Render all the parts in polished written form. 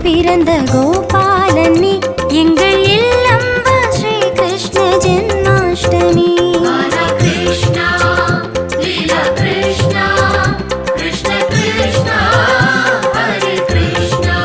பிறந்த கோபாலன் நீ எங்கள் இல்லம் வா ஸ்ரீ கிருஷ்ண ஜென்மாஷ்டமி. கிருஷ்ணா லீலா கிருஷ்ணா கிருஷ்ண கிருஷ்ணா ஹரே கிருஷ்ணா.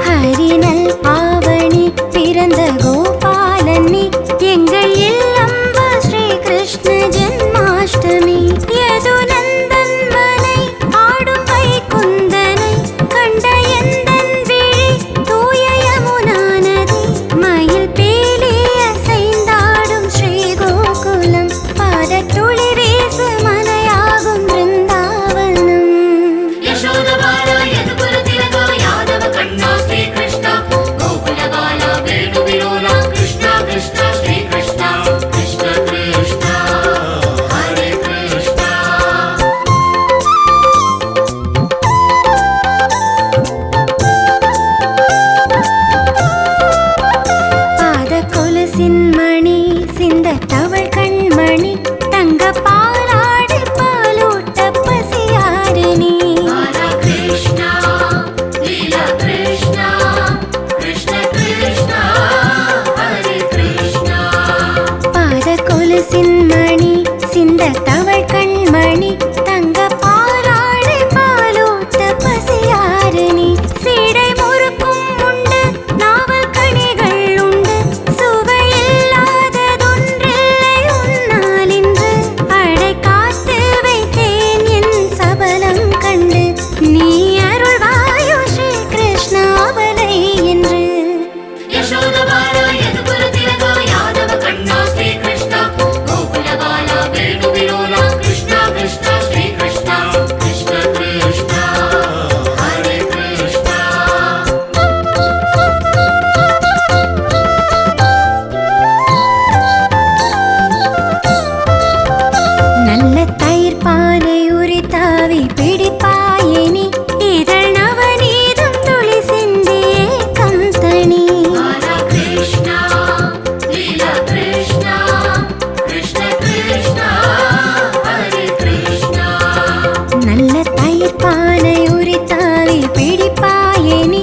ஹரி நல் ஆவணி பிறந்த கோபாலன் நீ எங்கள் இல்லம் வா ஸ்ரீ கிருஷ்ண ஜென்மாஷ்டமி. யது நந்தன் மனை ஆடும் வைகுந்தனை கண்ட எந்தன் விழி தூய யமுனா நதி. மயில் பீலி அசைந்தாடும் ஸ்ரீ கோகுலம் பாதத்துளி வீசு மலையாகும் பிருந்தாவனம். யசோத பாலா யதுகுல திலகா யாதவ கண்ணா ஸ்ரீ கிருஷ்ணா கோகுல பாலா வேணு விலோலா கிருஷ்ணா கிருஷ்ணா ஸ்ரீ கிருஷ்ணா கிருஷ்ண கிருஷ்ணா ஹரே கிருஷ்ணா. பாத கொலுசின் மணி சிந்த தவள் கண்மணி தங்க பாலாடு பாலூட்ட பசியாரிணி. பாலா கிருஷ்ணா லீலா கிருஷ்ணா கிருஷ்ண கிருஷ்ணா ஹரே கிருஷ்ணா. பாத கொலுசின் மணி சிந்த தவள் கண்மணி தங்க பாலாடு பாலூட்ட பசியாரிணி. சீடை முறுக்கும் உண்டு நாவல் கனிகள் உண்டு சுவையில்லாததொன்றில்லை உன்னால் இன்று. அடை காத்து வைத்தேன் என் சபலம் கண்டு நீ அருள்வாயோ ஸ்ரீ கிருஷ்ணாவலை என்று. யசோத பாலா யதுகுல திலகா யாதவ கண்ணா ஸ்ரீ கிருஷ்ணா கோகுல பாலா வேணு விலோலா கிருஷ்ணா கிருஷ்ணா ஸ்ரீ கிருஷ்ணா கிருஷ்ண கிருஷ்ணா ஹரே கிருஷ்ணா. நல்ல தயிர் பானை உரித்தாவி பிடிப்பாயினி இதழ் நவநீதம் துளி சிந்தியே கந்தணி. பாலா கிருஷ்ணா லீலா கிருஷ்ணா கிருஷ்ண கிருஷ்ணா ஹரே கிருஷ்ணா. நல்ல தயிர் பானை உரித்தாவி பிடிப்பாயினி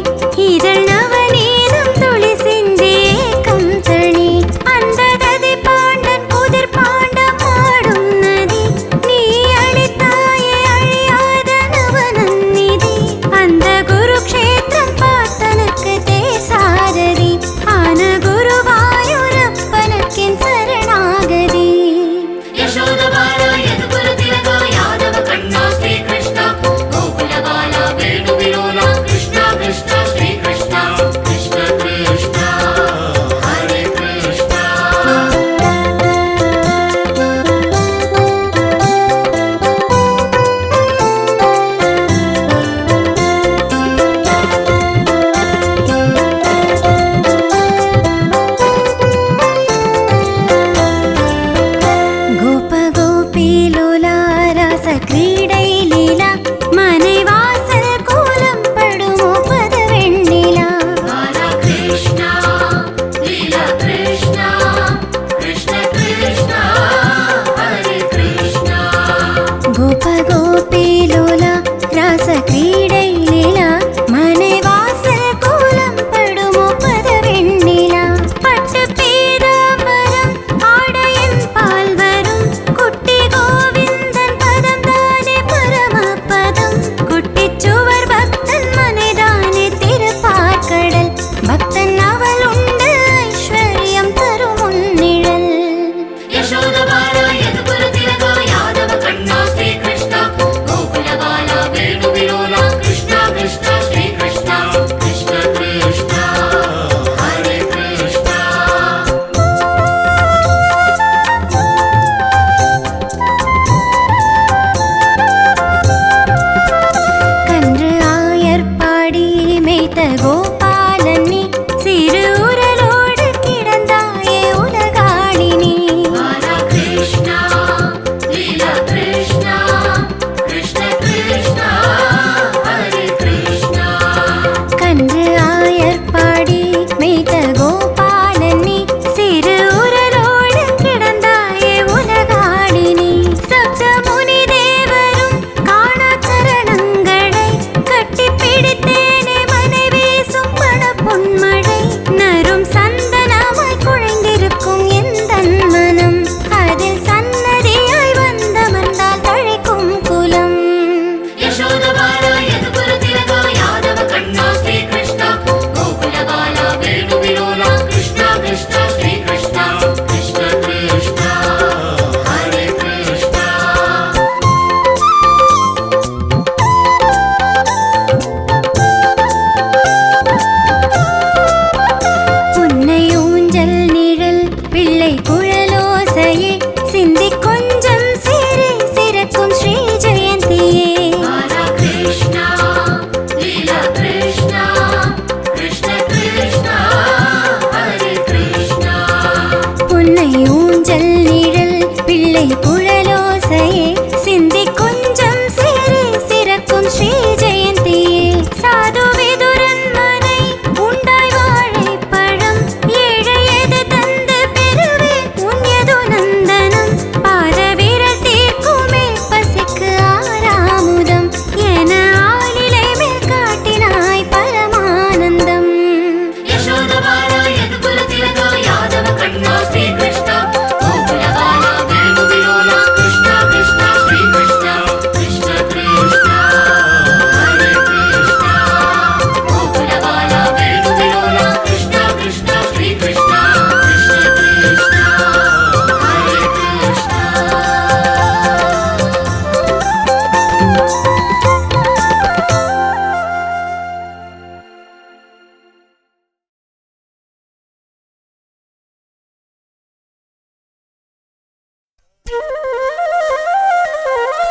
இதழ் நவநீதம் துளி சிந்தியே கந்தணி. அந்த நதி பாண்டன் புதிர் பாண்டம் ஆடும் நதி நீ அளித்தாயே அழியாத நவநந்நிதி. அந்த குருக்ஷேத்திரம் பார்த்தனுக்கு தேசாரதி ஆன குருவாயூரப்பனுக்கின் சரணாகதி. யசோத பாலா யதுகுல திலகா யாதவ கண்ணா ஸ்ரீ கிருஷ்ணா கோகுல பாலா வேணு விலோலா கிருஷ்ணா கிருஷ்ணா ஸ்ரீ கிருஷ்ணா கிருஷ்ண கிருஷ்ணா ஹரே கிருஷ்ணா. கோப கோபி லோலா ராச கிரீடை லீலா மனை வாசல் கோலம் படுமோ பத வெண்ணிலா. பாலா கிருஷ்ணா லீலா கிருஷ்ணா கிருஷ்ண கிருஷ்ணா ஹரே கிருஷ்ணா. கோப கோபி லோலா ராச கிரீடை லீலா மனை வாசல் கோலம் படுமோ பத வெண்ணிலா. பட்டு பீதாம்பரம் ஆட என் பால் வரும் குட்டி கோவிந்தன் பதம் தானே பரம பதம். குட்டிச் சுவர் பக்தன் மனைதானே திருப்பார்கடல் பக்தன் அவள் உண்டு ஐஸ்வர்யம் தரும் உன்னிழல். யசோத பாலா யதுகுல திலகா யாதவ கண்ணா ஸ்ரீ கிருஷ்ணா கோகுல பாலா வேணு விலோலா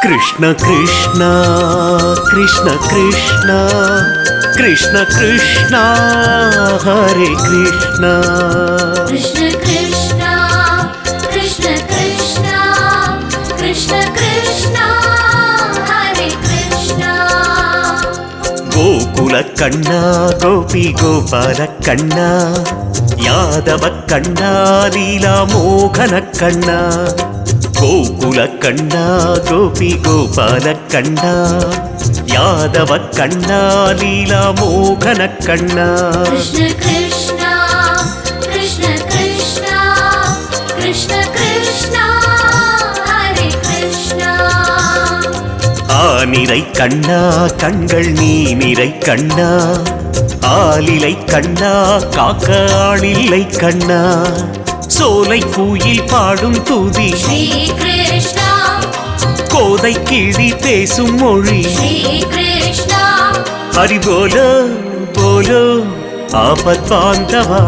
कृष्ण कृष्ण कृष्ण कृष्ण कृष्ण कृष्ण हरे कृष्ण कृष्ण कृष्ण कृष्ण कृष्ण कृष्ण कृष्ण हरे कृष्ण गोकुल कण्णा गोपी गोपाल कण्णा यादव कण्णा लीला मोहन कण्णा गोकुल कण्णा गोपी गोपाल कण्णा यादव कण्णा लीला मोहन कण्णा कृष्ण कृष्ण कृष्ण कृष्ण कृष्ण कृष्ण हरे कृष्ण ஆனிரை கண்ணா கண்கள் நீ நிறை கண்ணா ஆலிலை கண்ணா காக்க ஆளில்லை கண்ணா சோலை கூயில் பாடும் தூதி श्री कृष्ण கோதை கிளி பேசும் மொழி श्री कृष्ण ஹரி போலோ போலோ ஆபத் பாந்தவா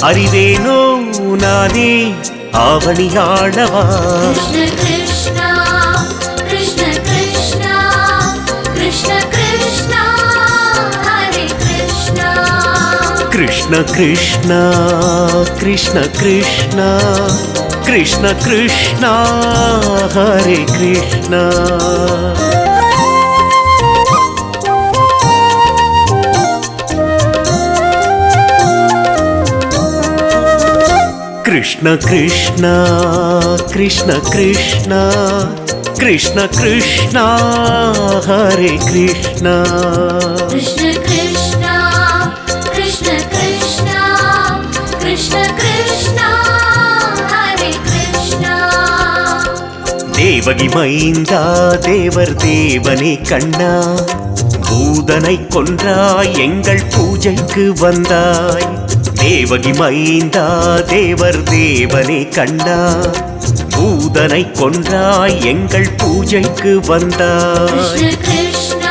அறிவேனோ நானே ஆவணியாளவா कृष्ण कृष्ण कृष्ण कृष्ण कृष्ण कृष्ण हरे कृष्ण कृष्ण कृष्ण कृष्ण कृष्ण कृष्ण कृष्ण हरे कृष्ण कृष्ण कृष्ण कृष्ण कृष्ण कृष्ण कृष्ण हरे कृष्ण कृष्ण कृष्ण कृष्ण कृष्ण कृष्ण कृष्ण हरे कृष्ण தேவகி மைந்தா தேவர் தேவனே கண்ணா பூதனை கொன்றாய் எங்கள் பூஜைக்கு வந்தாய் தேவகி மைந்தா தேவர் தேவனே கண்ணா பூதனை கொன்றாய் எங்கள் பூஜைக்கு வந்தாய் कृष्ण कृष्ण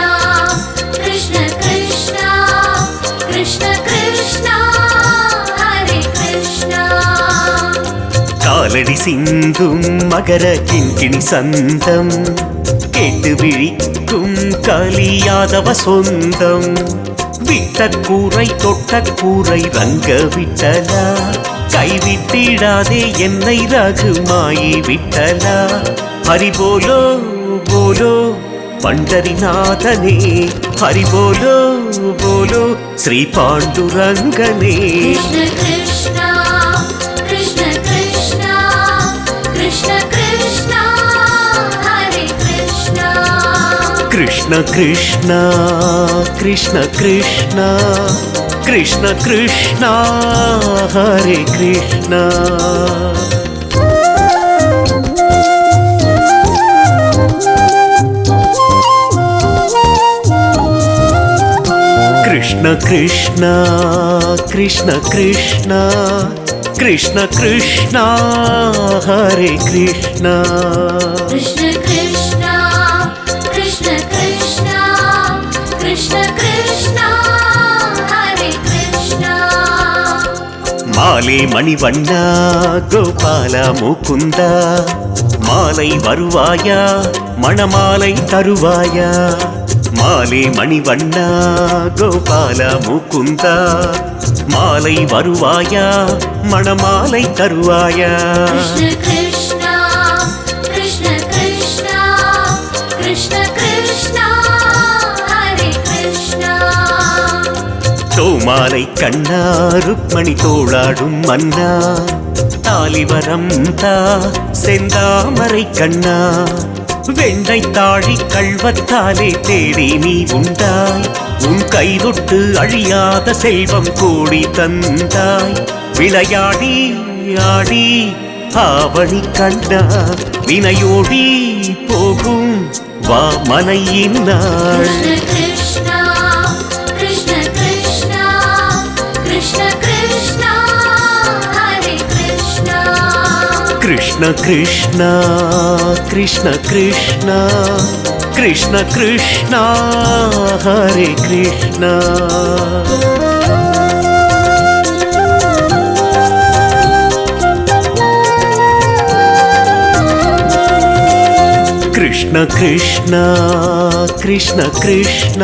कृष्ण कृष्ण कृष्ण कृष्ण हरे कृष्ण காலடி சிந்தும் மகர கிண்கிணி சந்தம் கேட்டு விழிக்கும் கலியாதவ சொந்தம் விட்ட கூரை தொட்ட கூரை ரங்க விட்டலா கைவிட்டிடாதே என்னை ரகுமாயி விட்டலா ஹரி போலோ போலோ பண்டரிநாதனே ஹரி போலோ போலோ ஸ்ரீ பாண்டுரங்கனே कृष्ण कृष्ण कृष्ण कृष्ण कृष्ण कृष्ण हरे कृष्ण कृष्ण कृष्ण कृष्ण कृष्ण कृष्ण कृष्ण हरे कृष्ण कृष्ण कृष्ण कृष्ण कृष्ण कृष्ण कृष्ण हरे कृष्ण कृष्ण कृष्ण कृष्ण कृष्ण कृष्ण कृष्ण हरे कृष्ण மாலே மணிவண்ணா கோபால முகுந்தா மாலை வருவாயா மணமாலை தருவாயா மாலே மணிவண்ணா கோபால முகுந்தா மாலை வருவாயா மணமாலை தருவாயா कृष्ण कृष्ण कृष्ण कृष्ण कृष्ण कृष्ण हरे कृष्ण தோமாலை கண்ணா ருக்மணி தோளாடும் மன்னா தாலிவரம் தா செந்தாமரை கண்ணா வெண்ணை தாழி கள்வத்தாலே தேடி நீ உண்டாய் உன் கைதொட்டு அழியாத செல்வம் கூடி தந்தாய் விளையாடி ஆடி ஆவணி கண்ணா வினையோடி போகும் வா மனையின் நாள் कृष्ण कृष्ण कृष्ण कृष्ण कृष्ण हरे कृष्ण कृष्ण कृष्ण कृष्ण कृष्ण कृष्ण कृष्ण हरे कृष्ण कृष्ण कृष्ण कृष्ण कृष्ण कृष्ण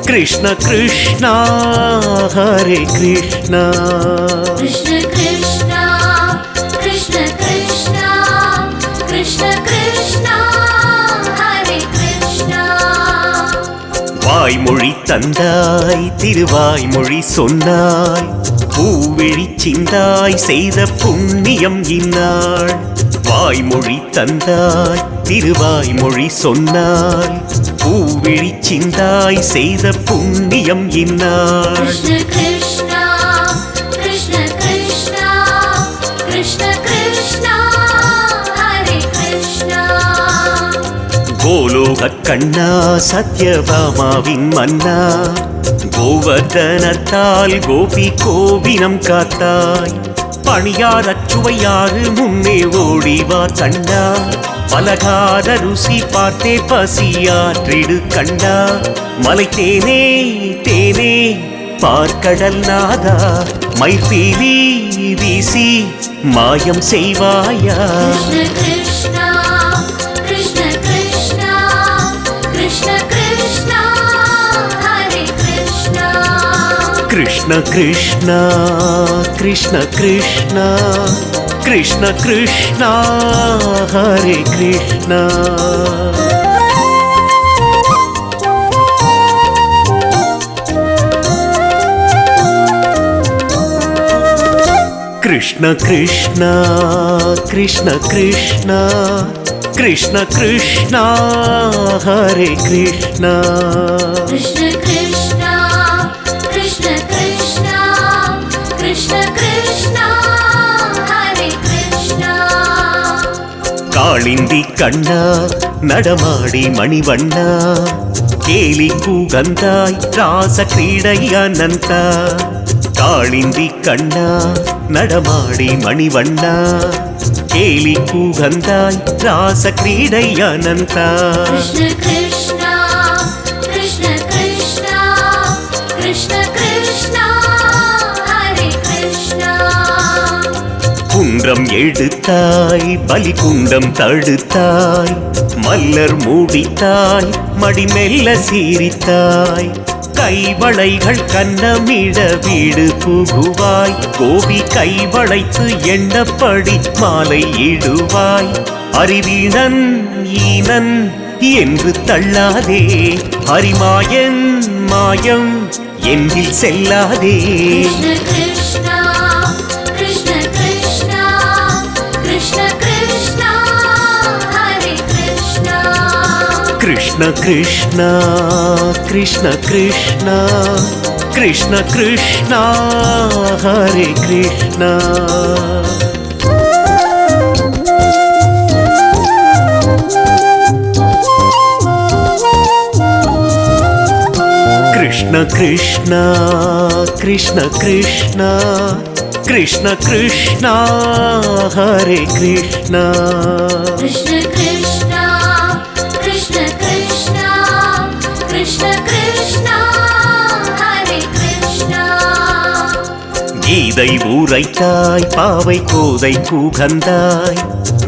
कृष्ण कृष्ण हरे कृष्ण कृष्ण कृष्ण कृष्ण कृष्ण कृष्ण कृष्ण हरे कृष्ण வாய்மொழி தந்தாய் திருவாய்மொழி சொன்னாய் பூவிழி சிந்தாய் செய்த புண்ணியம் இந்நாள் வாய்மொழி தந்தாய் திருவாய்மொழி சொன்னாய் பூவிழி சிந்தாய் செய்த புண்ணியம் இந்நாள் कृष्ण कृष्ण कृष्ण कृष्ण कृष्ण कृष्ण हरे कृष्ण கோலோகக் கண்ணா சத்யபாமாவின் மன்னா கோவர்தனத்தால் கோபி கோவினம் காத்தாய் பணியாரச் சுவையாறு முன்னே ஓடிவா கண்ணா பலகார ருசி பார்த்தே பசியாற்றிடு கண்ணா மலை தேனே தேனே பார்க்கடல் நாதா மைப்பீலி வீசி மாயம் செய்வாயா कृष्ण कृष्ण कृष्ण कृष्ण कृष्ण हरे कृष्ण कृष्ण कृष्ण कृष्ण कृष्ण कृष्ण कृष्ण हरे कृष्ण कृष्ण कृष्ण कृष्ण कृष्ण कृष्ण कृष्ण हरे कृष्ण कृष्ण कृष्ण कृष्ण कृष्ण कृष्ण कृष्ण हरे कृष्ण காளிந்தி கண்ணா நடமாடி மணிவண்ணா கேலி கூகந்தாய் ராச கிரீடை அனந்தா காளிந்தி கண்ணா நடமாடி மணிவண்ணா கேலி கூகந்தாய் ராச கிரீடை அனந்தா कृष्ण कृष्ण कृष्ण कृष्ण कृष्ण कृष्ण हरे कृष्ण குன்றம் எடுத்தாய் பலி குண்டம் தடுத்தாய் மல்லர் மூடித்தாய் மடி மெல்ல சீரித்தாய் கைவளைகள் கண்ணமிட வீடு புகுவாய் கோபி கைவளைத்து எண்ணப்படி மாலை இடுவாய் அறிவீணன் ஈனன் என்று தள்ளாதே ஹரிமாயன் மாயம் என்றில் செல்லாதே कृष्ण कृष्ण कृष्ण कृष्ण कृष्ण हरे कृष्ण कृष्ण कृष्ण कृष्ण कृष्ण कृष्ण कृष्ण हरे कृष्ण कृष्ण कृष्ण कृष्ण कृष्ण कृष्ण कृष्ण हरे कृष्ण कृष्ण कृष्ण कृष्ण कृष्ण कृष्ण कृष्ण हरे कृष्ण கீதை ஊரைத்தாய் பாவை கோதை கூகந்தாய்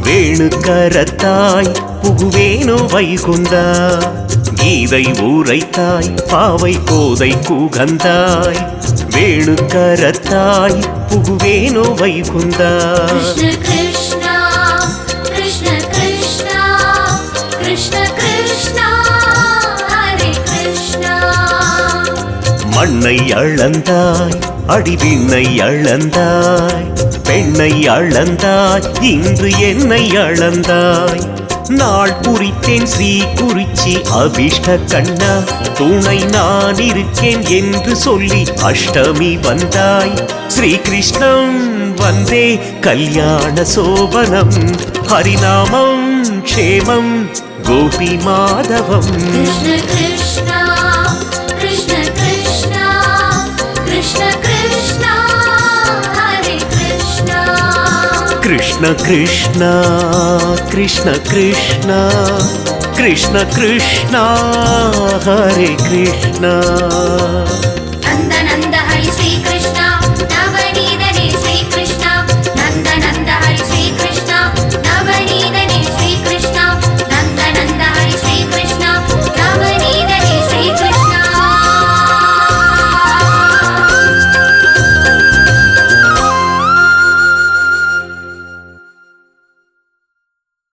வேணு கரத்தாய் புகுவேனோ வைகுந்தா கீதை ஊரைத்தாய் பாவை கோதை கூகந்தாய் வேணு கரத்தாய் புகுவேனோ வைகுந்தா कृष्ण कृष्ण कृष्ण कृष्ण कृष्ण कृष्ण हरे कृष्ण மண்ணை அளந்தாய் அடிவிண்ணை அளந்தாய் பெண்ணை அளந்தாய் இன்று என்னை அளந்தாய் நாள் குறித்தேன் ஸ்ரீ குறிச்சி அபிஷ்ட கண்ணா துணை நான் இருக்கேன் என்று சொல்லி அஷ்டமி வந்தாய் ஸ்ரீ கிருஷ்ணம் வந்தே கல்யாண சோபனம் ஹரிநாமம் க்ஷேமம் கோபி மாதவம் कृष्ण कृष्ण कृष्ण कृष्ण कृष्ण कृष्ण हरे कृष्ण कृष्ण कृष्ण कृष्ण कृष्ण कृष्ण कृष्ण हरे कृष्ण